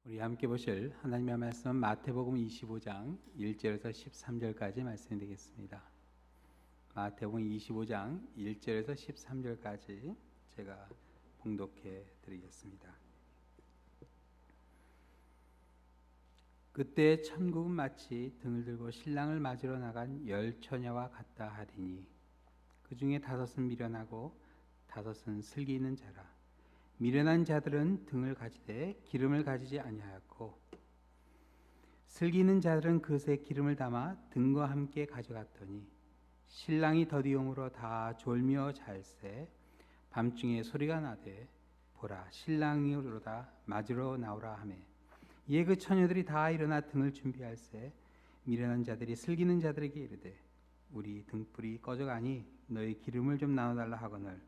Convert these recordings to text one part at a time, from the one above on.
우리 함께 보실 하나님의 말씀은 마태복음 25장 1절에서 13절까지 말씀이 되겠습니다. 마태복음 25장 1절에서 13절까지 제가 봉독해 드리겠습니다. 그때 천국은 마치 등을 들고 신랑을 맞으러 나간 10처녀와 같다 하리니 그 중에 5은 미련하고 5은 슬기 있는 자라. 미련한 자들은 등을 가지되 기름을 가지지 아니하였고 슬기 있는 자들은 그릇에 기름을 담아 등과 함께 가져갔더니 신랑이 더디움으로 다 졸며 잘새 밤중에 소리가 나되 보라 신랑이로다 맞으러 나오라 하매 이에 그 처녀들이 다 일어나 등을 준비할새 미련한 자들이 슬기 있는 자들에게 이르되 우리 등불이 꺼져가니 너희 기름을 좀 나눠달라 하거늘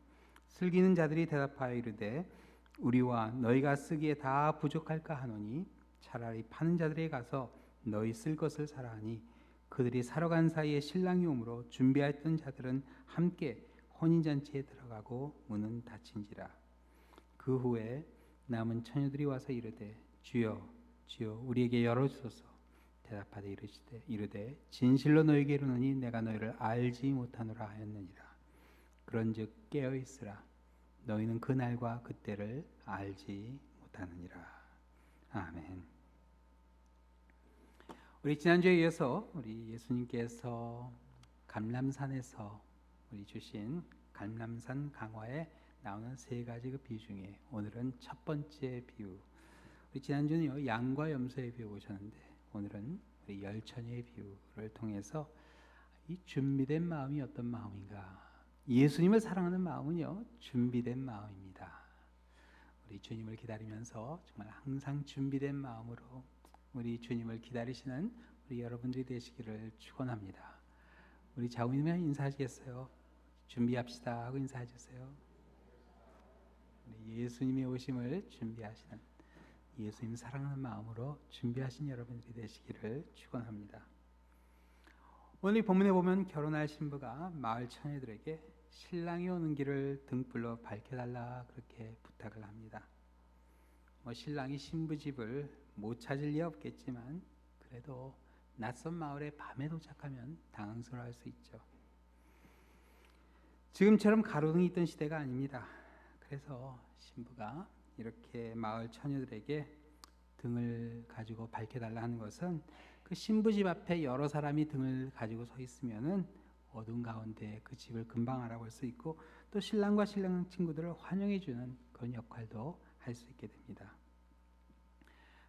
슬기 있는 자들이 대답하여 이르되 우리와 너희가 쓰기에 다 부족할까 하노니 차라리 파는 자들에게 가서 너희 쓸 것을 사라 하니 그들이 사러 간 사이에 신랑이 오므로 준비하였던 자들은 함께 혼인잔치에 들어가고 문은 닫힌지라. 그 후에 남은 처녀들이 와서 이르되 주여 주여 우리에게 열어주소서. 대답하되 이르되 진실로 너희에게 이르노니 내가 너희를 알지 못하노라 하였느니라. 그런즉 깨어있으라. 너희는 그 날과 그때를 알지 못하느니라. 아멘. 우리 지난주에 이어서 우리 예수님께서 감람산에서 우리 주신 감람산 강화에 나오는 3가지 그 비유 중에 오늘은 첫 번째 비유. 우리 지난주는요 양과 염소의 비유 보셨는데 오늘은 우리 10처녀의 비유를 통해서 이 준비된 마음이 어떤 마음인가? 예수님을 사랑하는 마음은요 준비된 마음입니다. 우리 주님을 기다리면서 정말 항상 준비된 마음으로 우리 주님을 기다리시는 우리 여러분들이 되시기를 축원합니다. 우리 자우님이랑 인사하시겠어요? 준비합시다 하고 인사해 주세요. 우리 예수님의 오심을 준비하시는 예수님 사랑하는 마음으로 준비하신 여러분들이 되시기를 축원합니다. 오늘 본문에 보면 결혼할 신부가 마을 처녀들에게 신랑이 오는 길을 등불로 밝혀달라 그렇게 부탁을 합니다. 신랑이 신부 집을 못 찾을 리 없겠지만 그래도 낯선 마을에 밤에 도착하면 당황스러워할 수 있죠. 지금처럼 가로등이 있던 시대가 아닙니다. 그래서 신부가 이렇게 마을 처녀들에게 등을 가지고 밝혀달라 하는 것은 그 신부 집 앞에 여러 사람이 등을 가지고 서 있으면은 어두운 가운데 그 집을 금방 알아볼 수 있고 또 신랑과 신랑 친구들을 환영해 주는 그런 역할도 할 수 있게 됩니다.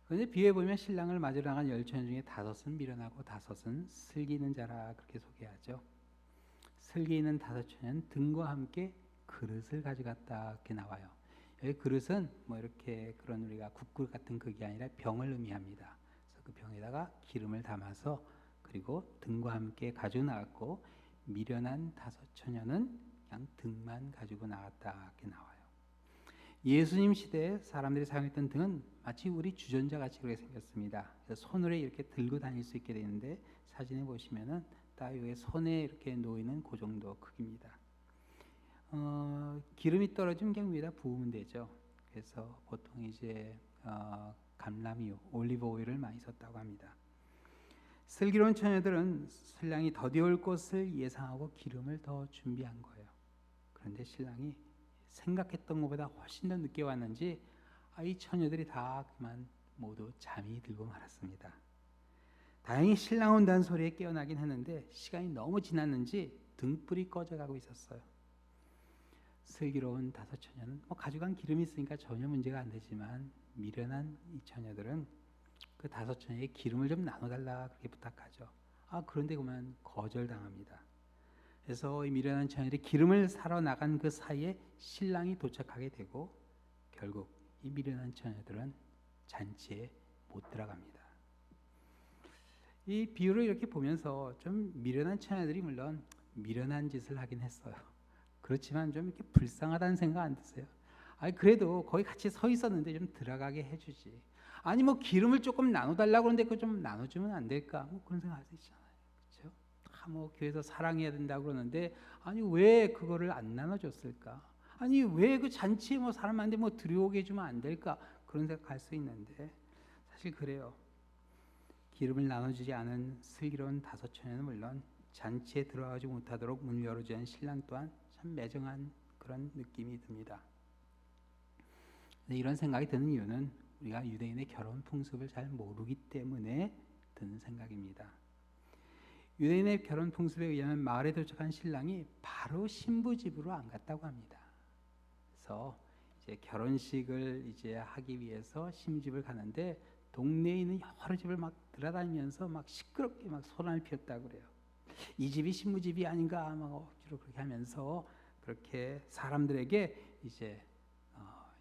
그런데 비유에 보면 신랑을 맞으러 나간 10처녀 중에 5은 미련하고 5은 슬기 있는 자라 그렇게 소개하죠. 슬기 있는 5처녀는 등과 함께 그릇을 가져갔다 이렇게 나와요. 여기 그릇은 이렇게 그런 우리가 국그릇 같은 그게 아니라 병을 의미합니다. 그래서 그 병에다가 기름을 담아서 그리고 등과 함께 가지고 나갔고 미련한 5처녀는 그냥 등만 가지고 나갔다 이렇게 나와요. 예수님 시대에 사람들이 사용했던 등은 마치 우리 주전자 같이 그렇게 생겼습니다. 손으로 이렇게 들고 다닐 수 있게 되는데 사진에 보시면은 딱 여기 손에 이렇게 놓이는 그 정도 크기입니다. 기름이 떨어지면 그냥 위에다 부으면 되죠. 그래서 보통 이제 감람유, 올리브 오일을 많이 썼다고 합니다. 슬기로운 처녀들은 신랑이 더디올 것을 예상하고 기름을 더 준비한 거예요. 그런데 신랑이 생각했던 것보다 훨씬 더 늦게 왔는지 이 처녀들이 다 그만 모두 잠이 들고 말았습니다. 다행히 신랑 온다는 소리에 깨어나긴 했는데 시간이 너무 지났는지 등불이 꺼져가고 있었어요. 슬기로운 5처녀는 가져간 기름이 있으니까 전혀 문제가 안 되지만 미련한 이 처녀들은 그 5처녀에게 기름을 좀 나눠달라 그렇게 부탁하죠. 그런데 그만 거절당합니다. 그래서 이 미련한 처녀들이 기름을 사러 나간 그 사이에 신랑이 도착하게 되고 결국 이 미련한 처녀들은 잔치에 못 들어갑니다. 이 비유를 이렇게 보면서 좀 미련한 처녀들이 물론 미련한 짓을 하긴 했어요. 그렇지만 좀 이렇게 불쌍하다는 생각 안 드세요? 그래도 거기 같이 서 있었는데 좀 들어가게 해주지. 아니 기름을 조금 나눠달라고 그러는데 그거 좀 나눠주면 안 될까? 그런 생각 할 수 있잖아요. 그렇죠? 교회에서 사랑해야 된다고 그러는데 아니 왜 그거를 안 나눠줬을까? 아니 왜 그 잔치에 사람 많은데 들여오게 해주면 안 될까? 그런 생각 할 수 있는데 사실 그래요. 기름을 나눠주지 않은 슬기로운 다섯 처녀는 물론 잔치에 들어가지 못하도록 문을 열어주지 않은 신랑 또한 참 매정한 그런 느낌이 듭니다. 이런 생각이 드는 이유는 우리가 유대인의 결혼 풍습을 잘 모르기 때문에 드는 생각입니다. 유대인의 결혼 풍습에 의하면 마을에 도착한 신랑이 바로 신부 집으로 안 갔다고 합니다. 그래서 이제 결혼식을 이제 하기 위해서 신부 집을 가는데 동네에 있는 여러 집을 막 돌아다니면서 막 시끄럽게 막 소란을 피웠다고 그래요. 이 집이 신부 집이 아닌가 막 억지로 그렇게 하면서 그렇게 사람들에게 이제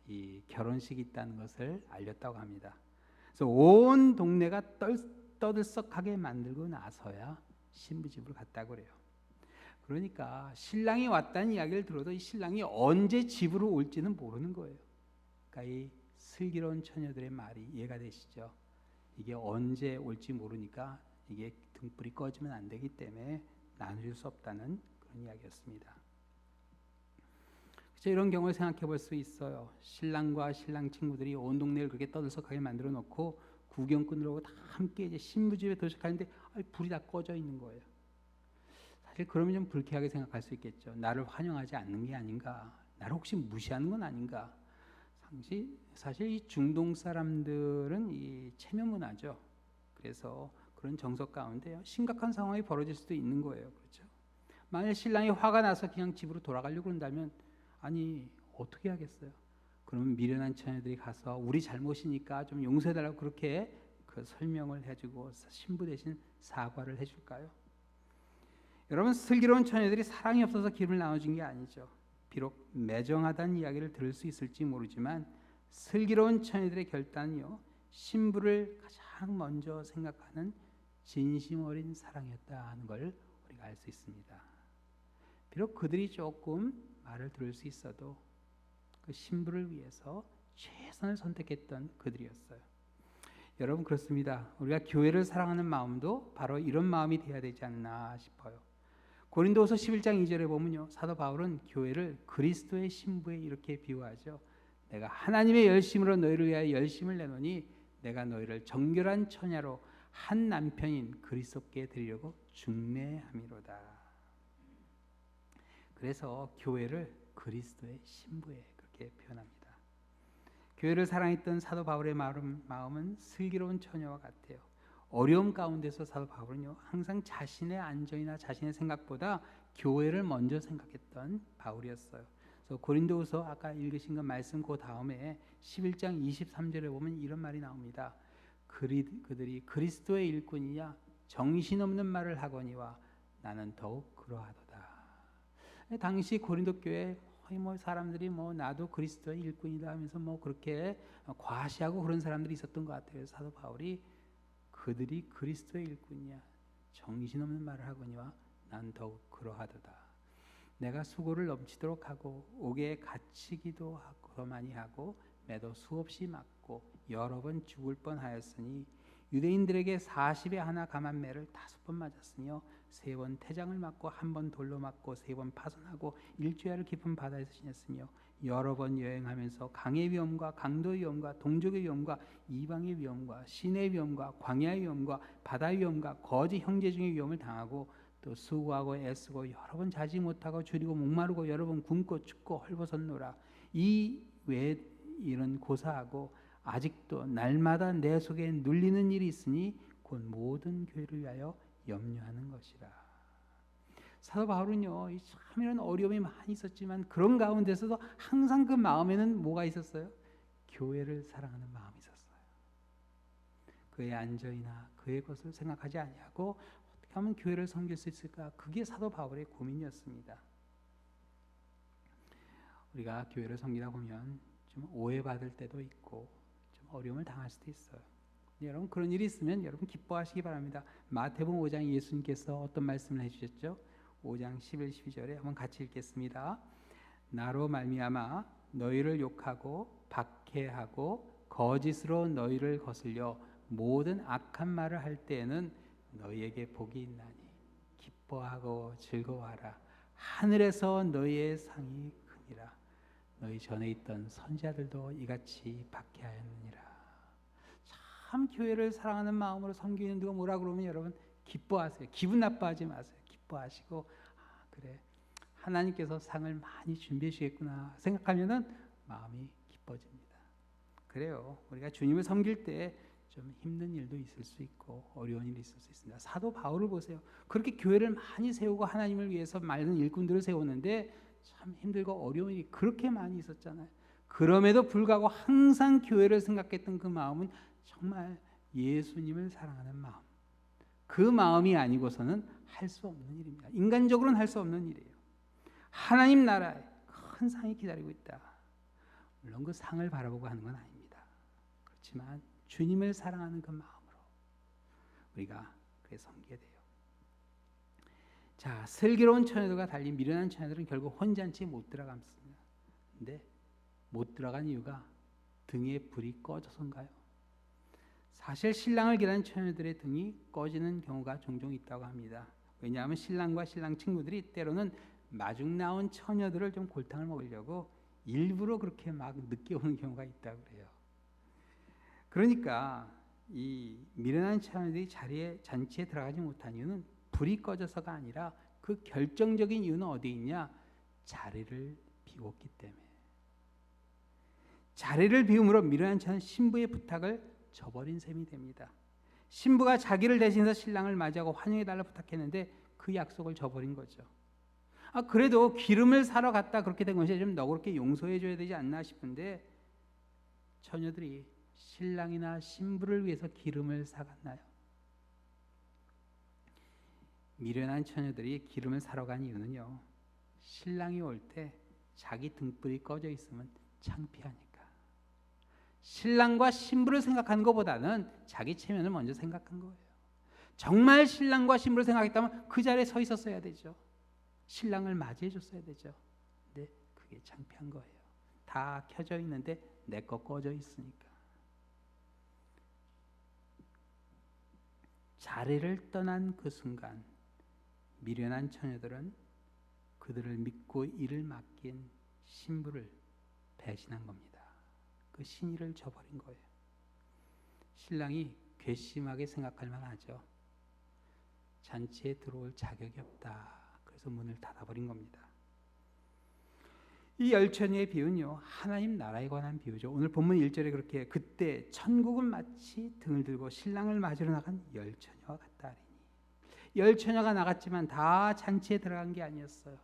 이 결혼식이 있다는 것을 알렸다고 합니다. 그래서 온 동네가 떠들썩하게 만들고 나서야 신부 집으로 갔다고 그래요. 그러니까 신랑이 왔다는 이야기를 들어도 이 신랑이 언제 집으로 올지는 모르는 거예요. 그러니까 이 슬기로운 처녀들의 말이 이해가 되시죠? 이게 언제 올지 모르니까 이게 등불이 꺼지면 안 되기 때문에 나눠줄 수 없다는 그런 이야기였습니다. 그래서 이런 경우를 생각해 볼 수 있어요. 신랑과 신랑 친구들이 온 동네를 그렇게 떠들썩하게 만들어 놓고 구경꾼들하고 다 함께 이제 신부집에 도착하는데 불이 다 꺼져 있는 거예요. 사실 그러면 좀 불쾌하게 생각할 수 있겠죠. 나를 환영하지 않는 게 아닌가? 나를 혹시 무시하는 건 아닌가? 사실 이 중동 사람들은 이 체면 문화죠. 그래서 그런 정석 가운데 심각한 상황이 벌어질 수도 있는 거예요. 그렇죠? 만약 신랑이 화가 나서 그냥 집으로 돌아가려고 한다면 아니 어떻게 하겠어요? 그러면 미련한 처녀들이 가서 우리 잘못이니까 좀 용서해달라고 그렇게 그 설명을 해주고 신부 대신 사과를 해줄까요? 여러분 슬기로운 처녀들이 사랑이 없어서 기름을 나눠준 게 아니죠. 비록 매정하다는 이야기를 들을 수 있을지 모르지만 슬기로운 처녀들의 결단이요 신부를 가장 먼저 생각하는 진심 어린 사랑이었다 하는 걸 우리가 알 수 있습니다. 비록 그들이 조금 말을 들을 수 있어도 그 신부를 위해서 최선을 선택했던 그들이었어요. 여러분 그렇습니다. 우리가 교회를 사랑하는 마음도 바로 이런 마음이 되어야 되지 않나 싶어요. 고린도후서 11장 2절에 보면요. 사도 바울은 교회를 그리스도의 신부에 이렇게 비유하죠. 내가 하나님의 열심으로 너희를 위하여 열심을 내노니 내가 너희를 정결한 처녀로 한 남편인 그리스도께 드리려고 중매함이로다. 그래서 교회를 그리스도의 신부에 그렇게 표현합니다. 교회를 사랑했던 사도 바울의 마음은 슬기로운 처녀와 같아요. 어려움 가운데서 사도 바울은요 항상 자신의 안전이나 자신의 생각보다 교회를 먼저 생각했던 바울이었어요. 그래서 고린도후서 아까 읽으신 그 말씀 그 다음에 11장 23절에 보면 이런 말이 나옵니다. 그들이 그리스도의 일꾼이냐 정신없는 말을 하거니와 나는 더욱 그러하도다. 당시 고린도 교회 사람들이 나도 그리스도의 일꾼이다 하면서 그렇게 과시하고 그런 사람들이 있었던 것 같아요. 사도 바울이 그들이 그리스도의 일꾼이야 정신없는 말을 하거니와 난 더욱 그러하도다. 내가 수고를 넘치도록 하고 옥에 갇히기도 하고 더 많이 하고 매도 수없이 맞고 여러 번 죽을 뻔하였으니 유대인들에게 40에 하나 감한 매를 5번 맞았으며 3번 태장을 맞고 1번 돌로 맞고 3번 파손하고 일주야를 깊은 바다에서 지냈으며 여러 번 여행하면서 강의 위험과 강도의 위험과 동족의 위험과 이방의 위험과 신의 위험과 광야의 위험과 바다의 위험과 거짓 형제 중의 위험을 당하고 또 수고하고 애쓰고 여러 번 자지 못하고 줄이고 목마르고 여러 번 굶고 춥고 헐벗었노라. 이 외에 이런 고사하고 아직도 날마다 내 속에 눌리는 일이 있으니 곧 모든 교회를 위하여 염려하는 것이라. 사도 바울은요 참 이런 어려움이 많이 있었지만 그런 가운데서도 항상 그 마음에는 뭐가 있었어요? 교회를 사랑하는 마음이 있었어요. 그의 안전이나 그의 것을 생각하지 아니하고 어떻게 하면 교회를 섬길 수 있을까? 그게 사도 바울의 고민이었습니다. 우리가 교회를 섬기다 보면 좀 오해받을 때도 있고 좀 어려움을 당할 수도 있어요. 여러분 그런 일이 있으면 여러분 기뻐하시기 바랍니다. 마태복음 5장 예수님께서 어떤 말씀을 해주셨죠? 5장 11, 12절에 한번 같이 읽겠습니다. 나로 말미암아 너희를 욕하고 박해하고 거짓으로 너희를 거슬려 모든 악한 말을 할 때에는 너희에게 복이 있나니 기뻐하고 즐거워하라. 하늘에서 너희의 상이 크니라. 너희 전에 있던 선지자들도 이같이 박해하였느니라. 참 교회를 사랑하는 마음으로 섬기는 누가 뭐라 그러면 여러분 기뻐하세요. 기분 나빠하지 마세요. 기뻐하시고 그래 하나님께서 상을 많이 준비해 주겠구나 생각하면은 마음이 기뻐집니다. 그래요. 우리가 주님을 섬길 때 좀 힘든 일도 있을 수 있고 어려운 일이 있을 수 있습니다. 사도 바울을 보세요. 그렇게 교회를 많이 세우고 하나님을 위해서 많은 일꾼들을 세웠는데 참 힘들고 어려운 일이 그렇게 많이 있었잖아요. 그럼에도 불구하고 항상 교회를 생각했던 그 마음은 정말 예수님을 사랑하는 마음. 그 마음이 아니고서는 할 수 없는 일입니다. 인간적으로는 할 수 없는 일이에요. 하나님 나라에 큰 상이 기다리고 있다. 물론 그 상을 바라보고 하는 건 아닙니다. 그렇지만 주님을 사랑하는 그 마음으로 우리가 그래 섬겨야 돼요. 자, 슬기로운 처녀들과 달리 미련한 처녀들은 결국 혼잔치에 못 들어갔습니다. 근데 못 들어간 이유가 등에 불이 꺼져서인가요? 사실 신랑을 기다리는 처녀들의 등이 꺼지는 경우가 종종 있다고 합니다. 왜냐하면 신랑과 신랑 친구들이 때로는 마중 나온 처녀들을 좀 골탕을 먹으려고 일부러 그렇게 막 늦게 오는 경우가 있다고 그래요. 그러니까 이 미련한 처녀들이 잔치에 들어가지 못한 이유는 불이 꺼져서가 아니라 그 결정적인 이유는 어디에 있냐? 자리를 비웠기 때문에. 자리를 비움으로 미련한 처녀는 신부의 부탁을 저버린 셈이 됩니다. 신부가 자기를 대신해서 신랑을 맞이하고 환영해달라 부탁했는데 그 약속을 저버린 거죠. 그래도 기름을 사러 갔다 그렇게 된 것이 좀 너그럽게 용서해줘야 되지 않나 싶은데 처녀들이 신랑이나 신부를 위해서 기름을 사갔나요? 미련한 처녀들이 기름을 사러 간 이유는요, 신랑이 올 때 자기 등불이 꺼져 있으면 창피하니까. 신랑과 신부를 생각하는 것보다는 자기 체면을 먼저 생각한 거예요. 정말 신랑과 신부를 생각했다면 그 자리에 서 있었어야 되죠. 신랑을 맞이해 줬어야 되죠. 근데 그게 창피한 거예요. 다 켜져 있는데 내 거 꺼져 있으니까. 자리를 떠난 그 순간 미련한 처녀들은 그들을 믿고 일을 맡긴 신부를 배신한 겁니다. 그 신의를 저버린 거예요. 신랑이 괘씸하게 생각할 만하죠. 잔치에 들어올 자격이 없다. 그래서 문을 닫아버린 겁니다. 이 열처녀의 비유는요, 하나님 나라에 관한 비유죠. 오늘 본문 1절에 그렇게 그때 천국은 마치 등을 들고 신랑을 맞으러 나간 열처녀와 같다 하리니. 열처녀가 나갔지만 다 잔치에 들어간 게 아니었어요.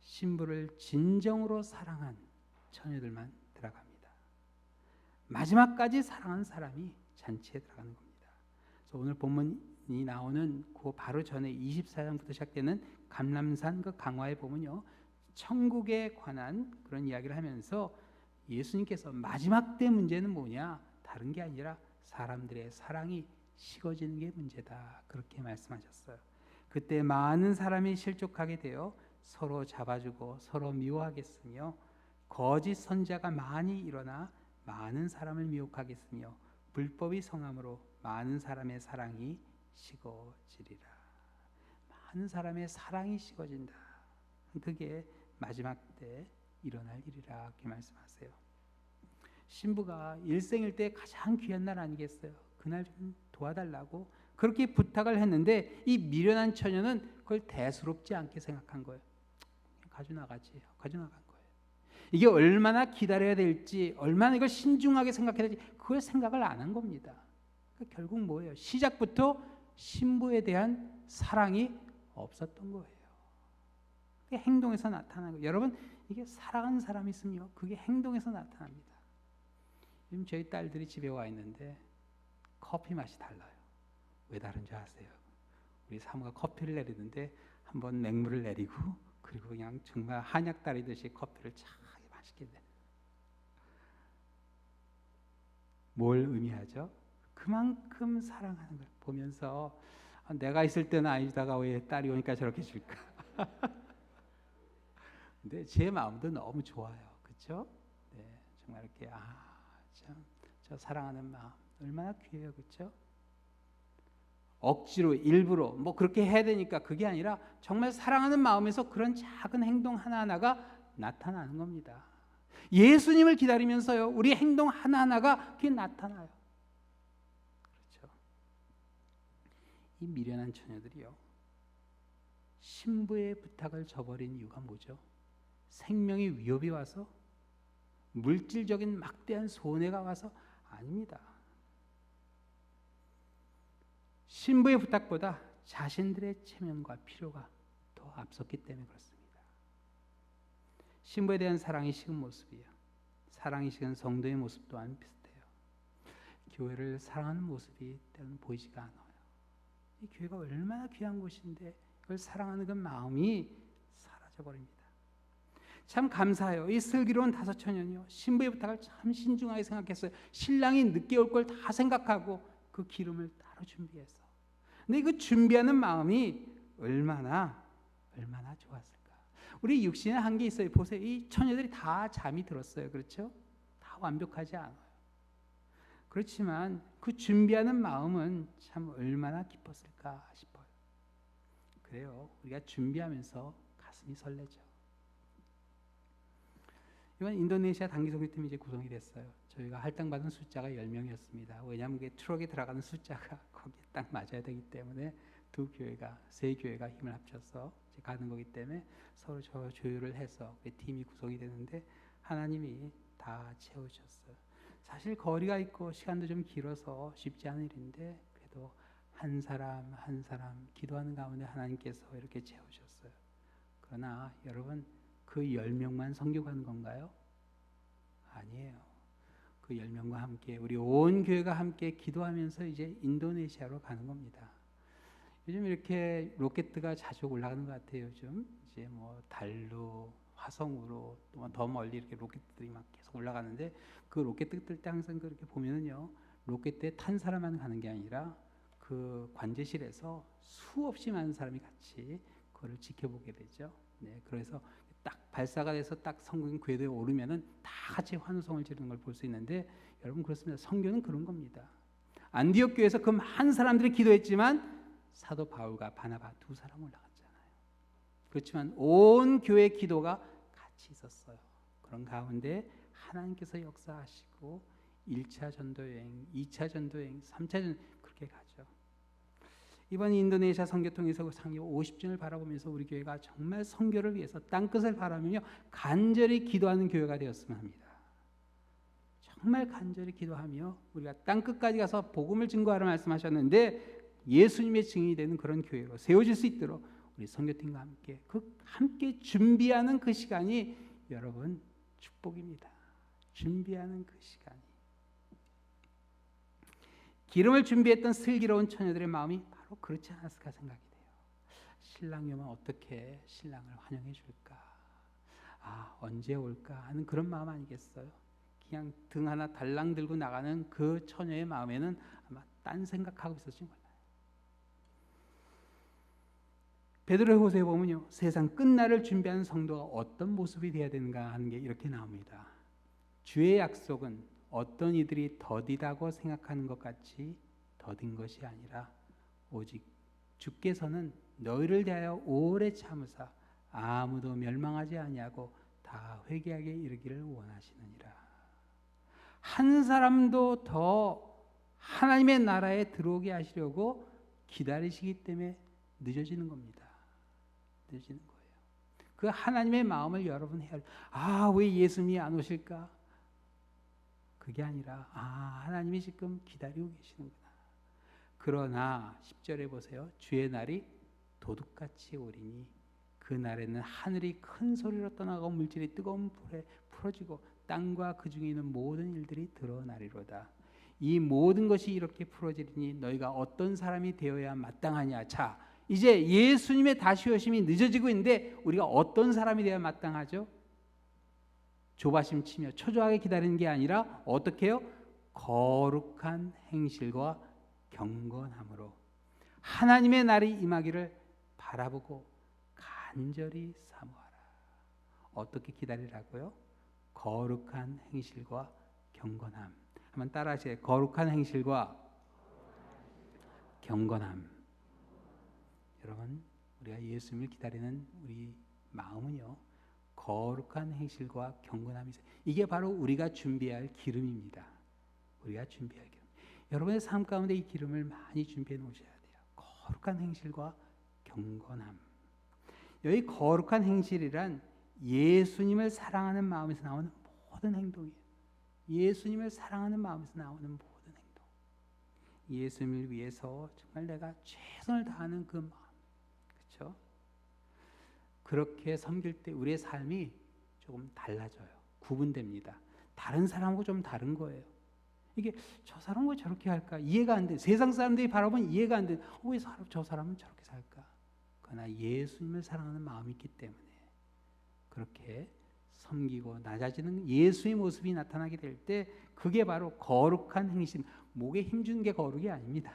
신부를 진정으로 사랑한 처녀들만 들어갑니다. 마지막까지 사랑한 사람이 잔치에 들어가는 겁니다. 그래서 오늘 본문이 나오는 그 바로 전에 24장부터 시작되는 감람산 그 강화에 보면요, 천국에 관한 그런 이야기를 하면서 예수님께서 마지막 때 문제는 뭐냐? 다른 게 아니라 사람들의 사랑이 식어지는 게 문제다. 그렇게 말씀하셨어요. 그때 많은 사람이 실족하게 되어 서로 잡아주고 서로 미워하겠으며 거짓 선지자가 많이 일어나 많은 사람을 미혹하겠으며 불법이 성함으로 많은 사람의 사랑이 식어지리라. 많은 사람의 사랑이 식어진다. 그게 마지막 때 일어날 일이라 이렇게 말씀하세요. 신부가 일생일 때 가장 귀한 날 아니겠어요? 그날 좀 도와달라고 그렇게 부탁을 했는데 이 미련한 처녀는 그걸 대수롭지 않게 생각한 거예요. 가져나가지. 가져나간 거예요. 이게 얼마나 기다려야 될지, 얼마나 이걸 신중하게 생각해야 될지 그걸 생각을 안 한 겁니다. 그러니까 결국 뭐예요? 시작부터 신부에 대한 사랑이 없었던 거예요. 그게 행동에서 나타나는 거예요. 여러분, 이게 사랑하는 사람이 있으면요, 그게 행동에서 나타납니다. 지금 저희 딸들이 집에 와 있는데 커피 맛이 달라요. 왜 다른지 아세요? 우리 사모가 커피를 내리는데 한번 맹물을 내리고 그리고 그냥 정말 한약 따르듯이 커피를 참 맛있게 내. 뭘 의미하죠? 그만큼 사랑하는 걸 보면서 내가 있을 때는 아니다가 왜 딸이 오니까 저렇게 줄까? 근데 제 마음도 너무 좋아요. 그렇죠? 네, 정말 이렇게 참 저 사랑하는 마음 얼마나 귀해요. 그렇죠? 억지로 일부러 뭐 그렇게 해야 되니까 그게 아니라 정말 사랑하는 마음에서 그런 작은 행동 하나하나가 나타나는 겁니다. 예수님을 기다리면서요, 우리 행동 하나하나가 그게 나타나요. 이 미련한 처녀들이요, 신부의 부탁을 저버린 이유가 뭐죠? 생명의 위협이 와서? 물질적인 막대한 손해가 와서? 아닙니다. 신부의 부탁보다 자신들의 체면과 필요가 더 앞섰기 때문에 그렇습니다. 신부에 대한 사랑이 식은 모습이요, 사랑이 식은 성도의 모습 또한 비슷해요. 교회를 사랑하는 모습이 때로는 보이지가 않아요. 이 교회가 얼마나 귀한 곳인데 그걸 사랑하는 그 마음이 사라져버립니다. 참 감사해요. 이 슬기로운 다섯 처녀는요, 신부의 부탁을 참 신중하게 생각했어요. 신랑이 늦게 올 걸 다 생각하고 그 기름을 따로 준비해서. 근데 그 준비하는 마음이 얼마나 좋았을까. 우리 육신에 한게 있어요. 보세요. 이 처녀들이 다 잠이 들었어요. 그렇죠? 다 완벽하지 않아요. 그렇지만 그 준비하는 마음은 참 얼마나 기뻤을까 싶어요. 그래요. 우리가 준비하면서 가슴이 설레죠. 이번 인도네시아 단기성교팀이 이제 구성이 됐어요. 저희가 할당받은 숫자가 10명이었습니다. 왜냐하면 그게 트럭에 들어가는 숫자가 거기에 딱 맞아야 되기 때문에 세 교회가 힘을 합쳐서 이제 가는 거기 때문에 서로 조율을 해서 팀이 구성이 되는데 하나님이 다 채우셨어요. 사실 거리가 있고 시간도 좀 길어서 쉽지 않은 일인데 그래도 한 사람 한 사람 기도하는 가운데 하나님께서 이렇게 채우셨어요. 그러나 여러분, 그 10명만 선교 가는 건가요? 아니에요. 그 10명과 함께 우리 온 교회가 함께 기도하면서 이제 인도네시아로 가는 겁니다. 요즘 이렇게 로켓가 자주 올라가는 것 같아요. 요즘 이제 뭐 달로, 화성으로, 또 더 멀리 이렇게 로켓들이 막 계속 올라가는데 그 로켓 뜰 때 항상 그렇게 보면은요, 로켓에 탄 사람만 가는 게 아니라 그 관제실에서 수없이 많은 사람이 같이 그거를 지켜보게 되죠. 네, 그래서 딱 발사가 돼서 딱 성경 궤도에 오르면은 다 같이 환호성을 지르는 걸 볼 수 있는데, 여러분 그렇습니다. 성경은 그런 겁니다. 안디옥 교회에서 그 많은 사람들이 기도했지만 사도 바울과 바나바 두 사람 올라갔잖아요. 그렇지만 온 교회 기도가 같이 있었어요. 그런 가운데 하나님께서 역사하시고 1차 전도여행, 2차 전도여행, 3차 전도여행 그렇게 가죠. 이번 인도네시아 선교통에서 상교 50주년을 바라보면서 우리 교회가 정말 선교를 위해서 땅끝을 바라며 간절히 기도하는 교회가 되었으면 합니다. 정말 간절히 기도하며 우리가 땅끝까지 가서 복음을 증거하라 말씀하셨는데 예수님의 증인이 되는 그런 교회로 세워질 수 있도록 우리 선교팀과 함께 함께 준비하는 그 시간이 여러분 축복입니다. 준비하는 그 시간이. 기름을 준비했던 슬기로운 처녀들의 마음이 바로 그렇지 않았을까 생각이 돼요. 신랑이 오면 어떻게 신랑을 환영해 줄까? 언제 올까? 하는 그런 마음 아니겠어요? 그냥 등 하나 달랑 들고 나가는 그 처녀의 마음에는 아마 딴 생각하고 있었지 몰라요. 베드로의 호세에 보면요, 세상 끝날을 준비하는 성도가 어떤 모습이 되어야 되는가 하는 게 이렇게 나옵니다. 주의 약속은 어떤 이들이 더디다고 생각하는 것 같이 더딘 것이 아니라 오직 주께서는 너희를 대하여 오래 참으사 아무도 멸망하지 아니하고 다 회개하게 이르기를 원하시느니라. 한 사람도 더 하나님의 나라에 들어오게 하시려고 기다리시기 때문에 늦어지는 겁니다. 늦어지는 거예요. 그 하나님의 마음을 여러분 해야 왜 예수님이 안 오실까? 그게 아니라 하나님이 지금 기다리고 계시는구나. 그러나 10절에 보세요. 주의 날이 도둑같이 오리니 그 날에는 하늘이 큰 소리로 떠나고 물질이 뜨거운 불에 풀어지고 땅과 그 중에 있는 모든 일들이 드러나리로다. 이 모든 것이 이렇게 풀어지리니 너희가 어떤 사람이 되어야 마땅하냐. 자, 이제 예수님의 다시 오심이 늦어지고 있는데 우리가 어떤 사람이 되어야 마땅하죠? 조바심 치며 초조하게 기다리는 게 아니라 어떻게 해요? 거룩한 행실과 경건함으로 하나님의 날이 임하기를 바라보고 간절히 사모하라. 어떻게 기다리라고요? 거룩한 행실과 경건함. 한번 따라하세요. 거룩한 행실과 경건함. 여러분, 우리가 예수님을 기다리는 우리 마음은요, 거룩한 행실과 경건함이 있어요. 이게 바로 우리가 준비할 기름입니다. 우리가 준비할 기름. 여러분의 삶 가운데 이 기름을 많이 준비해 놓으셔야 돼요. 거룩한 행실과 경건함. 여기 거룩한 행실이란 예수님을 사랑하는 마음에서 나오는 모든 행동이에요. 예수님을 사랑하는 마음에서 나오는 모든 행동. 예수님을 위해서 정말 내가 최선을 다하는 그 마음. 그렇죠? 그렇게 섬길 때 우리의 삶이 조금 달라져요. 구분됩니다. 다른 사람하고 좀 다른 거예요. 이게 저 사람은 왜 저렇게 할까? 이해가 안 돼. 세상 사람들이 바라보면 이해가 안 돼. 왜 저 사람은 저렇게 살까? 그러나 예수님을 사랑하는 마음이 있기 때문에 그렇게 섬기고 낮아지는 예수의 모습이 나타나게 될 때 그게 바로 거룩한 행실. 목에 힘주는 게 거룩이 아닙니다.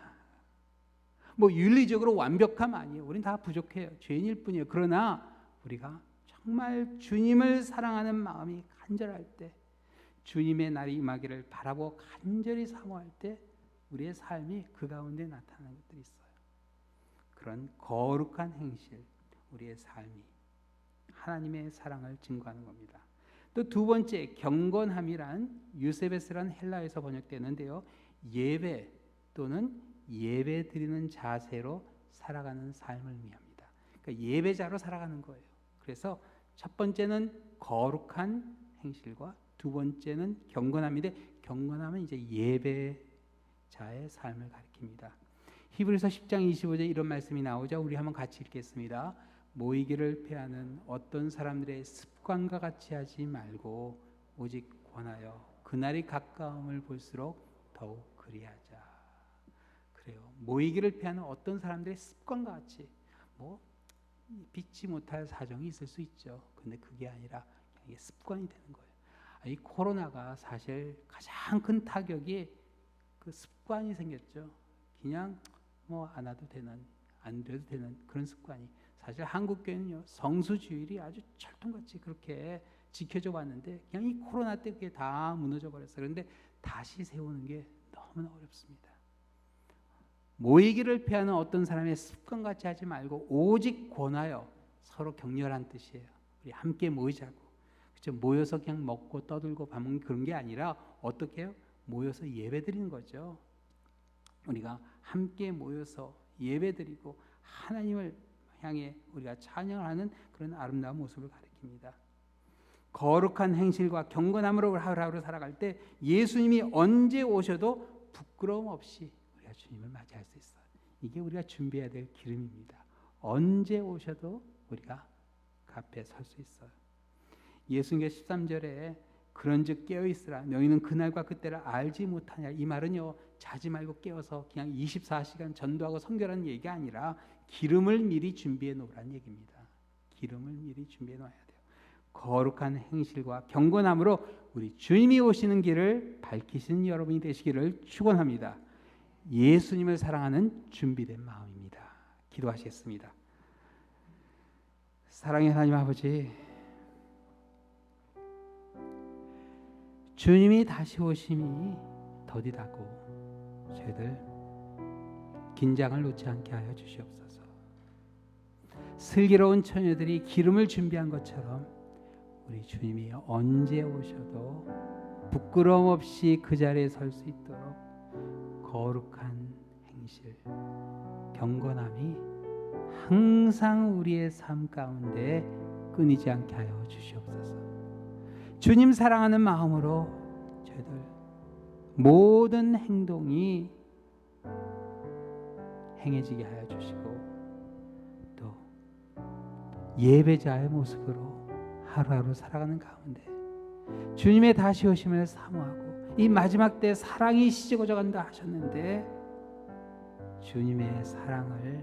뭐 윤리적으로 완벽함 아니에요. 우린 다 부족해요. 죄인일 뿐이에요. 그러나 우리가 정말 주님을 사랑하는 마음이 간절할 때, 주님의 날이 임하기를 바라고 간절히 사모할 때 우리의 삶이 그 가운데 나타나는 것들이 있어요. 그런 거룩한 행실, 우리의 삶이 하나님의 사랑을 증거하는 겁니다. 또 두 번째, 경건함이란 유세베스란 헬라에서 번역되는데요, 예배 또는 예배 드리는 자세로 살아가는 삶을 의미합니다. 그러니까 예배자로 살아가는 거예요. 그래서 첫 번째는 거룩한 행실과 두 번째는 경건함인데, 경건함은 이제 예배자의 삶을 가리킵니다. 히브리서 10장 25절에 이런 말씀이 나오죠. 우리 한번 같이 읽겠습니다. 모이기를 패하는 어떤 사람들의 습관과 같이 하지 말고 오직 권하여 그날이 가까움을 볼수록 더욱 그리하자. 그래요. 모이기를 패하는 어떤 사람들의 습관과 같이, 뭐 믿지 못할 사정이 있을 수 있죠. 근데 그게 아니라 이게 습관이 되는 거예요. 이 코로나가 사실 가장 큰 타격이 그 습관이 생겼죠. 그냥 뭐 안 와도 되는, 안 돼도 되는 그런 습관이. 사실 한국 교회는요, 성수주일이 아주 철통같이 그렇게 지켜져 왔는데 그냥 이 코로나 때 그게 다 무너져 버렸어요. 그런데 다시 세우는 게 너무나 어렵습니다. 모이기를 피하는 어떤 사람의 습관같이 하지 말고 오직 권하여, 서로 격려한 뜻이에요. 우리 함께 모이자고. 그렇죠? 모여서 그냥 먹고 떠들고 밥 먹는 그런 게 아니라 어떻게 해요? 모여서 예배드리는 거죠. 우리가 함께 모여서 예배드리고 하나님을 향해 우리가 찬양하는 그런 아름다운 모습을 가리킵니다. 거룩한 행실과 경건함으로 하루하루 살아갈 때 예수님이 언제 오셔도 부끄러움 없이 우리가 주님을 맞이할 수 있어요. 이게 우리가 준비해야 될 기름입니다. 언제 오셔도 우리가 그 앞에 설 수 있어요. 예수님께서 13절에 그런즉 깨어있으라 너희는 그날과 그때를 알지 못하냐. 이 말은요, 자지 말고 깨어서 그냥 24시간 전도하고 선교라는 얘기가 아니라 기름을 미리 준비해 놓으라는 얘기입니다. 기름을 미리 준비해 놓아야 돼요. 거룩한 행실과 경건함으로 우리 주님이 오시는 길을 밝히시는 여러분이 되시기를 축원합니다. 예수님을 사랑하는 준비된 마음입니다. 기도하시겠습니다. 사랑의 하나님 아버지, 주님이 다시 오심이 더디다고 저희들 긴장을 놓지 않게 하여 주시옵소서. 슬기로운 처녀들이 기름을 준비한 것처럼 우리 주님이 언제 오셔도 부끄러움 없이 그 자리에 설 수 있도록 거룩한 행실, 경건함이 항상 우리의 삶 가운데 끊이지 않게 하여 주시옵소서. 주님 사랑하는 마음으로 저희들 모든 행동이 행해지게 하여 주시고 또 예배자의 모습으로 하루하루 살아가는 가운데 주님의 다시 오심을 사모하고 이 마지막 때 사랑이 시집어져 간다 하셨는데 주님의 사랑을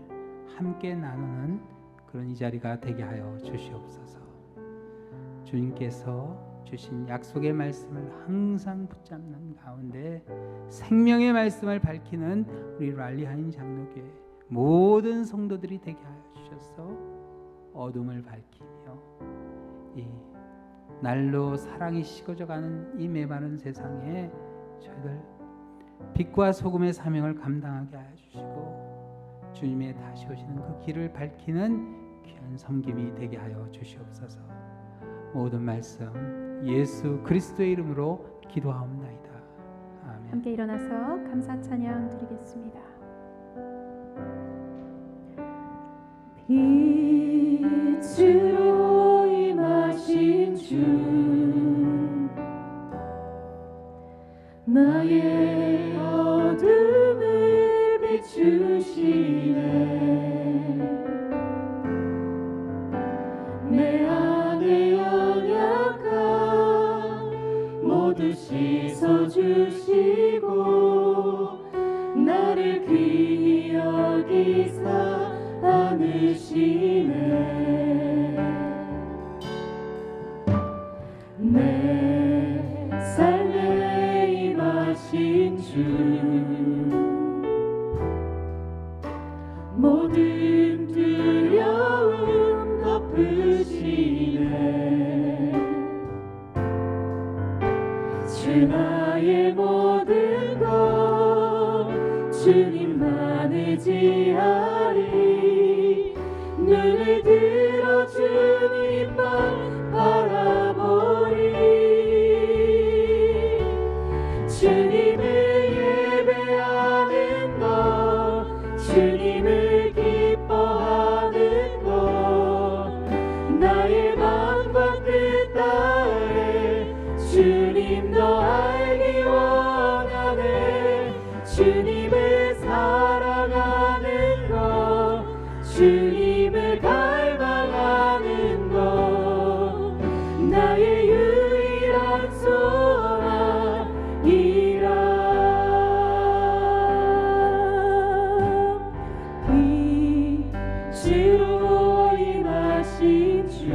함께 나누는 그런 이 자리가 되게 하여 주시옵소서. 주님께서 주신 약속의 말씀을 항상 붙잡는 가운데 생명의 말씀을 밝히는 우리 랄리하인 장로교회 모든 성도들이 되게 하여 주셔서 어둠을 밝히며 이 날로 사랑이 식어져가는 이 메마른 세상에 저희들 빛과 소금의 사명을 감당하게 하여 주시고 주님의 다시 오시는 그 길을 밝히는 귀한 섬김이 되게 하여 주시옵소서. 모든 말씀 예수 그리스도의 이름으로 기도하옵나이다. 아멘. 함께 일어나서 감사 찬양 드리겠습니다. 이치로 임하신 주 나의 어둠을 비추시네 내 안에 연약함 모두 씻어주시고 나를 귀히 여기사 안으시네 내 삶에 임하신 주 모든 두려움 덮으시네 주 나의 모든 것 주님만 의지하리 눈을 들어 주님만 바라보리 주님을 예배하는 것 주님을 기뻐하는 것 나의 마음과 뜻 다해 주님 너 알기 원하네 주님을 사랑하는 것 주님을 갈망하는 것 나의 유일한 소망이라 빛으로 임하신 주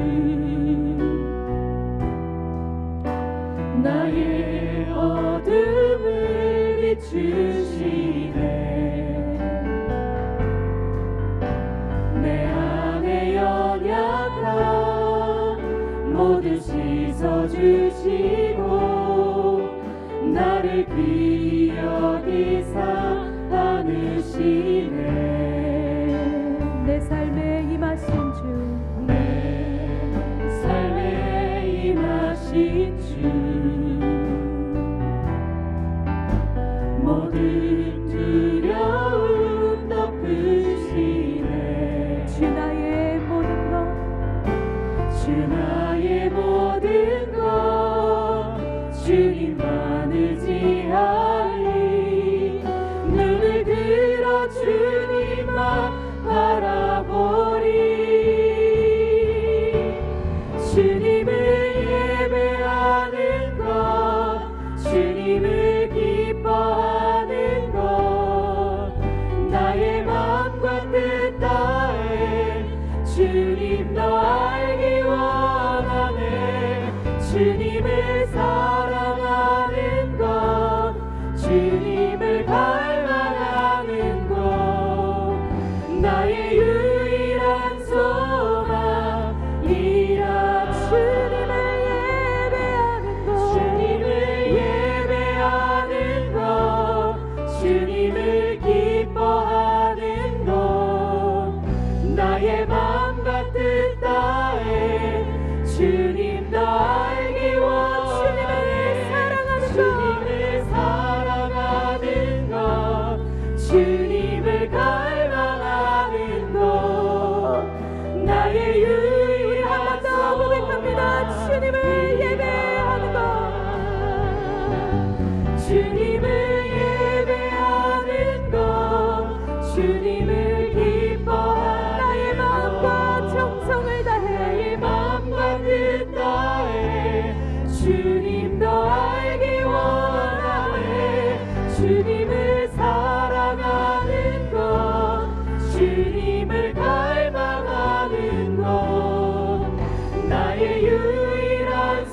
나의 어둠을 비추시네 내 안에 연약함 모두 씻어주시고 나를 귀히 여기사 안으시네 내 삶에 임하신 주 내 삶에 임하신 주 모든 두려움 덮으시네 주 나의 모든 것 주 나의 모든 것 주님만 의지하리 눈을 들어 주님만 바라보리 주님을 예배하는 것 주님을 기뻐하는 것 나의 마음과 뜻 다해 주님 너 알기 원하네 주님을 사랑하는 것 주님을 갈망하는 것 나의 유일한 소망이라 주님을 예배하는 것 주님을 예배하는 것 주님을 기뻐하는 것 나의 마음과 뜻 다해 주님 너 알기 원하네 주님을 사랑하는 것 주님을 갈망하는 것 나의 유일한 고백합니다 주님을 예배하는 것 주님을 예배하는 것 주님을 기뻐하는 나의 마음과 정성을 다해 나의 마음과 뜻 다해 주님 너 알기 원하네 주님을 사랑하는 것 주님을 갈망하는 것 나의 유일한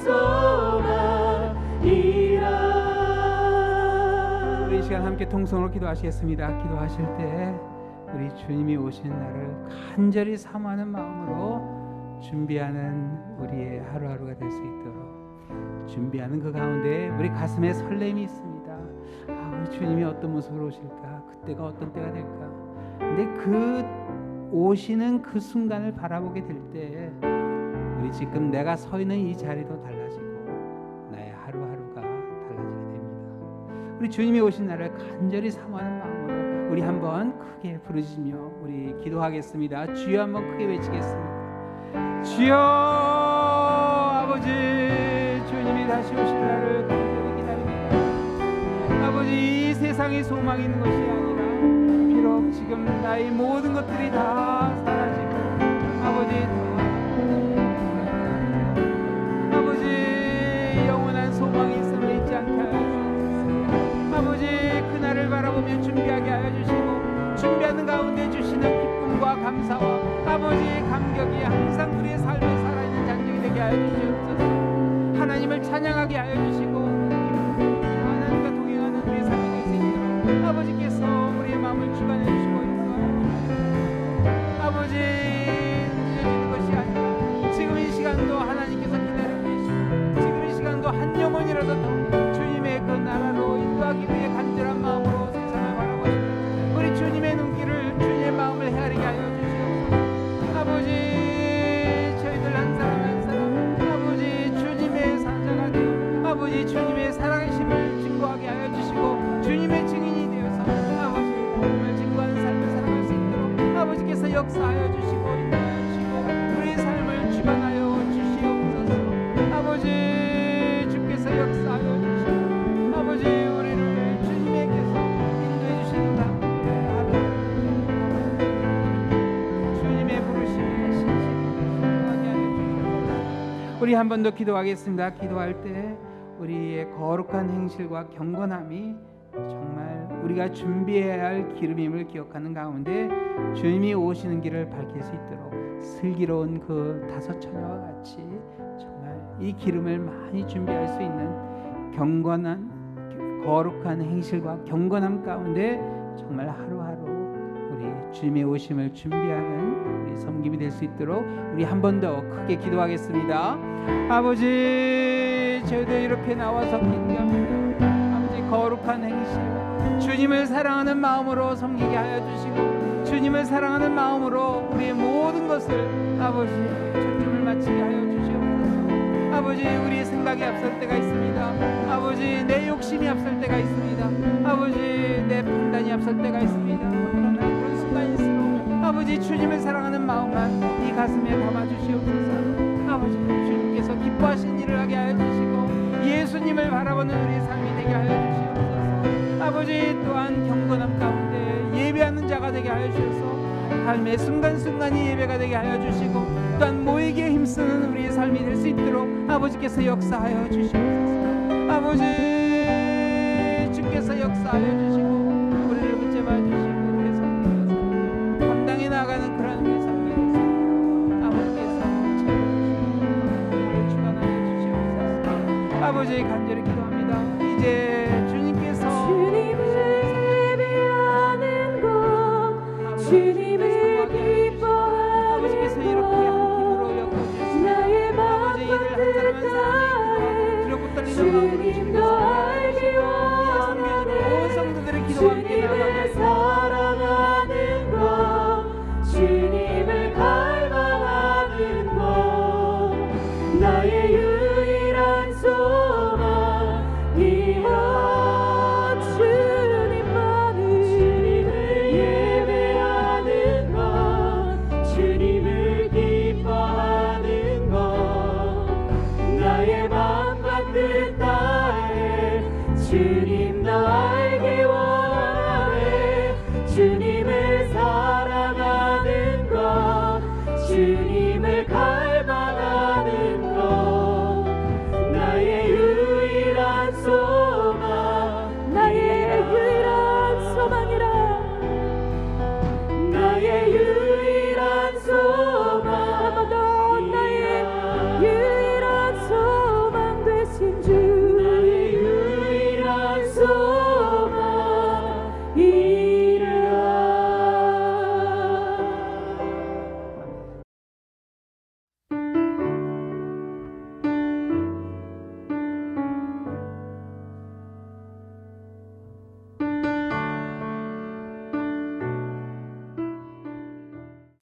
소망이라 우리 이 시간 함께 통성으로 기도하시겠습니다. 기도하실 때 우리 주님이 오시는 날을 간절히 사모하는 마음으로 준비하는 우리의 하루하루가 될 수 있도록 준비하는 그 가운데 우리 가슴에 설렘이 있습니다. 우리 주님이 어떤 모습으로 오실까? 그때가 어떤 때가 될까? 근데 그 오시는 그 순간을 바라보게 될 때 우리 지금 내가 서 있는 이 자리도 달라지고 나의 하루하루가 달라지게 됩니다. 우리 주님이 오신 날을 간절히 사모하는 마음으로 우리 한번 크게 부르짖으며 우리 기도하겠습니다. 주여 한번 크게 외치겠습니다. 주여 아버지, 주님이 다시 오실 날을 간절히 기다립니다. 아버지, 이 세상에 소망이 있는 것이 아니라 비록 지금 나의 모든 것들이 다 사라지고 아버지 영원한 소망이 있음을 잊지 않게 하여 주옵소서. 아버지, 그날을 바라보며 준비하게 하여 주시고 준비하는 가운데 주시는 기쁨과 감사와 아버지 감격이 항상 우리의 삶에 살아있는 잔증이 되게 하여 주시옵소서. 하나님을 찬양하게 하여 주시고 하나님과 동행하는 우리의 삶이 될 수 있도록 아버지께서 우리의 마음을 주관해 주시고 인도하여 주시옵소서. 아버지, 늦어지는 것이 아니라 지금 이 시간도 하나님께서 기다리고 계시고 지금 이 시간도 한 영혼이라도 더 주님의 그 나라로 인도하기 위해 간절한 마음으로 세상을 바라보시고 우리 주님의 눈길을 주님의 마음을 헤아리게 하여 주시옵소서. 아버지, 저희들 한 사람 한 사람 아버지 주님의 사자가 되어 아버지 주님의 살아계심을 증거하게 하여 주시고 주님의 증인이 되어서 아버지 복음을 증거하는 삶을 살아갈 수 있도록 아버지께서 역사하여 주시고 인도하여 주시고 우리의 삶을 주관하여 주시옵소서. 아버지, 주께서 역사하여 주시고 아버지 우리를 주님께서 인도해 주시는 가운데 하루 주님의 부르심에 신실히 순종하게 하여 주시옵소서. 우리 한 번 더 기도하겠습니다. 기도할 때 우리의 거룩한 행실과 경건함이 정말 우리가 준비해야 할 기름임을 기억하는 가운데 주님이 오시는 길을 밝힐 수 있도록 슬기로운 그 다섯 처녀와 같이 정말 이 기름을 많이 준비할 수 있는 경건한 거룩한 행실과 경건함 가운데 정말 하루하루 우리 주님의 오심을 준비하는 우리 섬김이 될 수 있도록 우리 한 번 더 크게 기도하겠습니다. 아버지, 저희들 이렇게 나와서 기도합니다. 아버지, 거룩한 행실 주님을 사랑하는 마음으로 섬기게 하여 주시고 주님을 사랑하는 마음으로 우리의 모든 것을 아버지 초점을 맞추게 하여 주시옵소서. 아버지, 우리의 생각이 앞설 때가 있습니다. 아버지, 내 욕심이 앞설 때가 있습니다. 아버지, 내 판단이 앞설 때가 있습니다. 그러나 그런 순간일수록 아버지 주님을 사랑하는 마음만 이 가슴에 담아 주시옵소서. 아버지, 주님께서 기뻐하신 일을 하게 하여 주시고 예수님을 바라보는 우리의 삶이 되게 하여 주시옵소서. 아버지, 또한 경건함 가운데 예배하는 자가 되게 하여 주셔서 삶의 순간순간이 예배가 되게 하여 주시고 또한 모이기에 힘쓰는 우리의 삶이 될 수 있도록 아버지께서 역사하여 주시옵소서. 아버지, 주께서 역사하여 주시고 우리를 붙잡아 주시고 우리의 삶을 감당해 나가는 그런 우리의 삶이 될 수 있도록 아버지께서 채워주시고 우리를 주관하여 주시옵소서. 아버지, 간절히 기도합니다. 이제 주님께서 주님을 예배하는 것 주님을 기뻐하는 아버지께서 이렇게 한 팀으로 엮어주시고 나의 아버지, 이들 한 사람 한 사람이 기도하고 두렵고 떨리는 마음으로 주님도 알기 주님께서 원하는 온 성도들의 기도와 함께 주님을 나아가게 사랑하는 것 주님을 갈망하는 것 나의 유일한 소망이여 주님만을 예배하는 것 주님을 기뻐하는 것 나의 마음과 뜻 다해 주님